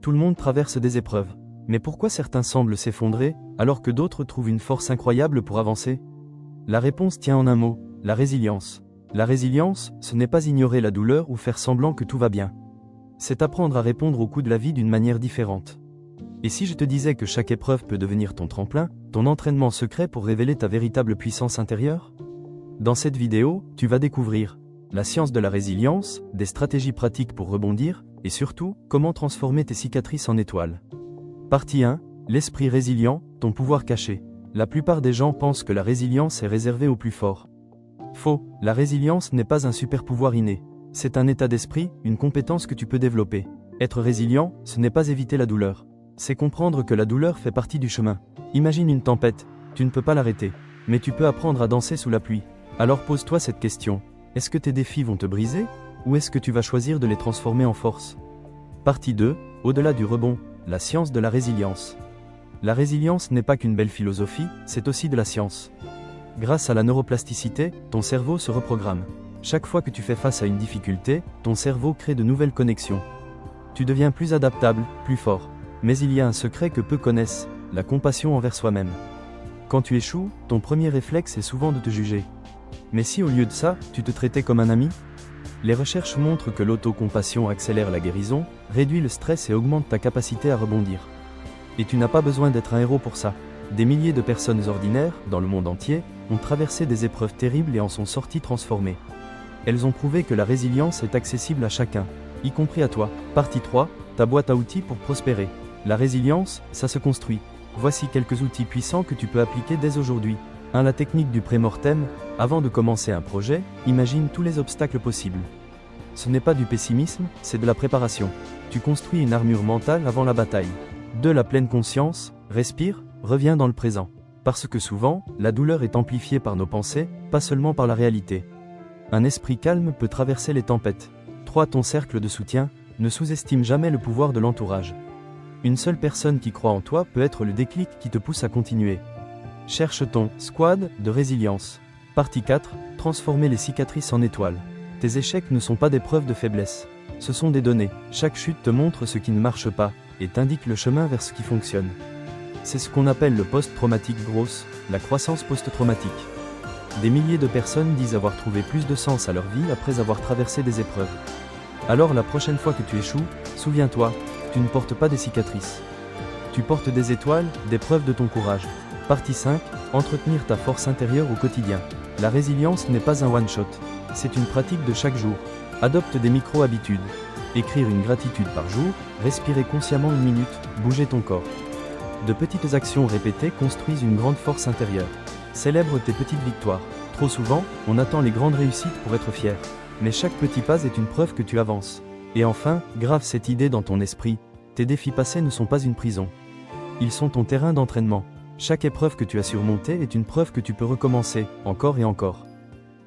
Tout le monde traverse des épreuves. Mais pourquoi certains semblent s'effondrer, alors que d'autres trouvent une force incroyable pour avancer? La réponse tient en un mot, la résilience. La résilience, ce n'est pas ignorer la douleur ou faire semblant que tout va bien. C'est apprendre à répondre aux coups de la vie d'une manière différente. Et si je te disais que chaque épreuve peut devenir ton tremplin, ton entraînement secret pour révéler ta véritable puissance intérieure? Dans cette vidéo, tu vas découvrir la science de la résilience, des stratégies pratiques pour rebondir, et surtout, comment transformer tes cicatrices en étoiles. Partie 1, l'esprit résilient, ton pouvoir caché. La plupart des gens pensent que la résilience est réservée aux plus forts. Faux, la résilience n'est pas un super pouvoir inné. C'est un état d'esprit, une compétence que tu peux développer. Être résilient, ce n'est pas éviter la douleur. C'est comprendre que la douleur fait partie du chemin. Imagine une tempête, tu ne peux pas l'arrêter, mais tu peux apprendre à danser sous la pluie. Alors pose-toi cette question, est-ce que tes défis vont te briser, ou est-ce que tu vas choisir de les transformer en force? Partie 2, au-delà du rebond, la science de la résilience. La résilience n'est pas qu'une belle philosophie, c'est aussi de la science. Grâce à la neuroplasticité, ton cerveau se reprogramme. Chaque fois que tu fais face à une difficulté, ton cerveau crée de nouvelles connexions. Tu deviens plus adaptable, plus fort. Mais il y a un secret que peu connaissent, la compassion envers soi-même. Quand tu échoues, ton premier réflexe est souvent de te juger. Mais si au lieu de ça, tu te traitais comme un ami? Les recherches montrent que l'autocompassion accélère la guérison, réduit le stress et augmente ta capacité à rebondir. Et tu n'as pas besoin d'être un héros pour ça. Des milliers de personnes ordinaires, dans le monde entier, ont traversé des épreuves terribles et en sont sorties transformées. Elles ont prouvé que la résilience est accessible à chacun, y compris à toi. Partie 3, ta boîte à outils pour prospérer. La résilience, ça se construit. Voici quelques outils puissants que tu peux appliquer dès aujourd'hui. 1. La technique du pré-mortem. Avant de commencer un projet, imagine tous les obstacles possibles. Ce n'est pas du pessimisme, c'est de la préparation. Tu construis une armure mentale avant la bataille. 2. La pleine conscience. Respire, reviens dans le présent. Parce que souvent, la douleur est amplifiée par nos pensées, pas seulement par la réalité. Un esprit calme peut traverser les tempêtes. 3. Ton cercle de soutien. Ne sous-estime jamais le pouvoir de l'entourage. Une seule personne qui croit en toi peut être le déclic qui te pousse à continuer. Cherche ton squad de résilience. Partie 4, transformer les cicatrices en étoiles. Tes échecs ne sont pas des preuves de faiblesse. Ce sont des données. Chaque chute te montre ce qui ne marche pas et t'indique le chemin vers ce qui fonctionne. C'est ce qu'on appelle le post-traumatique growth, la croissance post-traumatique. Des milliers de personnes disent avoir trouvé plus de sens à leur vie après avoir traversé des épreuves. Alors la prochaine fois que tu échoues, souviens-toi, tu ne portes pas des cicatrices. Tu portes des étoiles, des preuves de ton courage. Partie 5, entretenir ta force intérieure au quotidien. La résilience n'est pas un one-shot, c'est une pratique de chaque jour. Adopte des micro-habitudes. Écrire une gratitude par jour, respirer consciemment 1 minute, bouger ton corps. De petites actions répétées construisent une grande force intérieure. Célèbre tes petites victoires. Trop souvent, on attend les grandes réussites pour être fier. Mais chaque petit pas est une preuve que tu avances. Et enfin, grave cette idée dans ton esprit, tes défis passés ne sont pas une prison. Ils sont ton terrain d'entraînement. Chaque épreuve que tu as surmontée est une preuve que tu peux recommencer, encore et encore.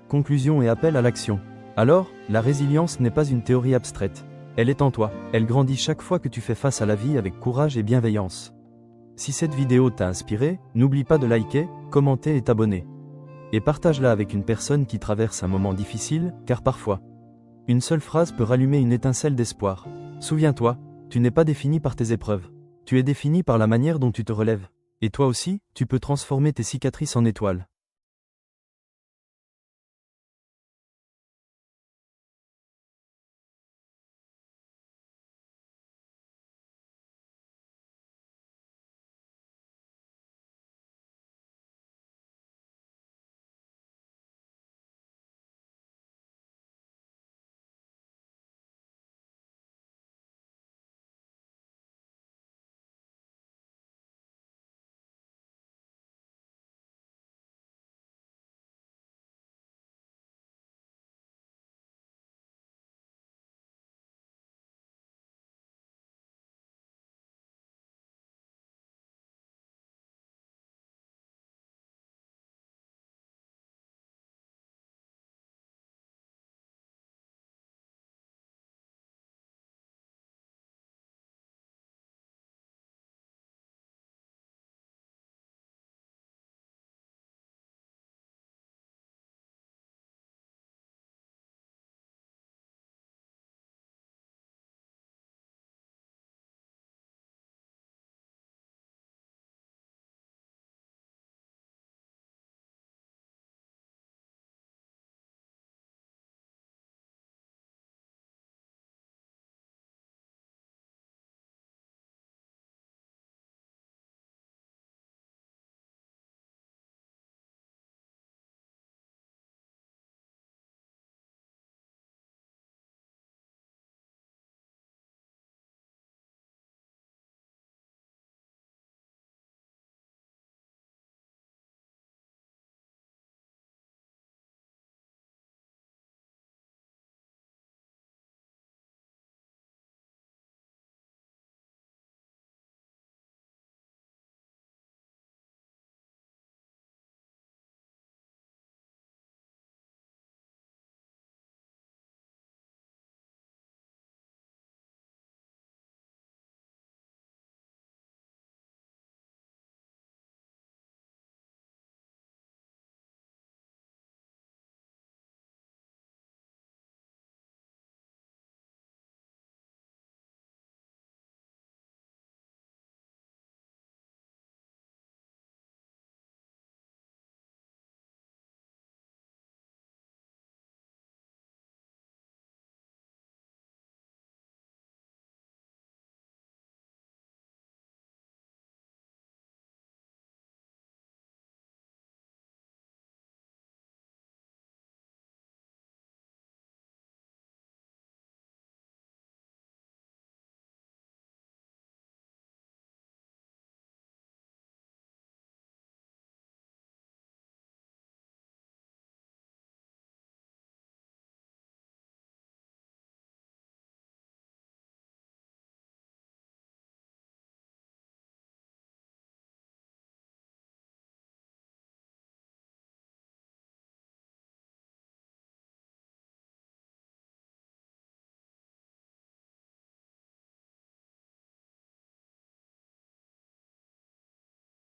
Conclusion et appel à l'action. Alors, la résilience n'est pas une théorie abstraite. Elle est en toi, elle grandit chaque fois que tu fais face à la vie avec courage et bienveillance. Si cette vidéo t'a inspiré, n'oublie pas de liker, commenter et t'abonner. Et partage-la avec une personne qui traverse un moment difficile, car parfois, une seule phrase peut rallumer une étincelle d'espoir. Souviens-toi, tu n'es pas défini par tes épreuves. Tu es défini par la manière dont tu te relèves. Et toi aussi, tu peux transformer tes cicatrices en étoiles.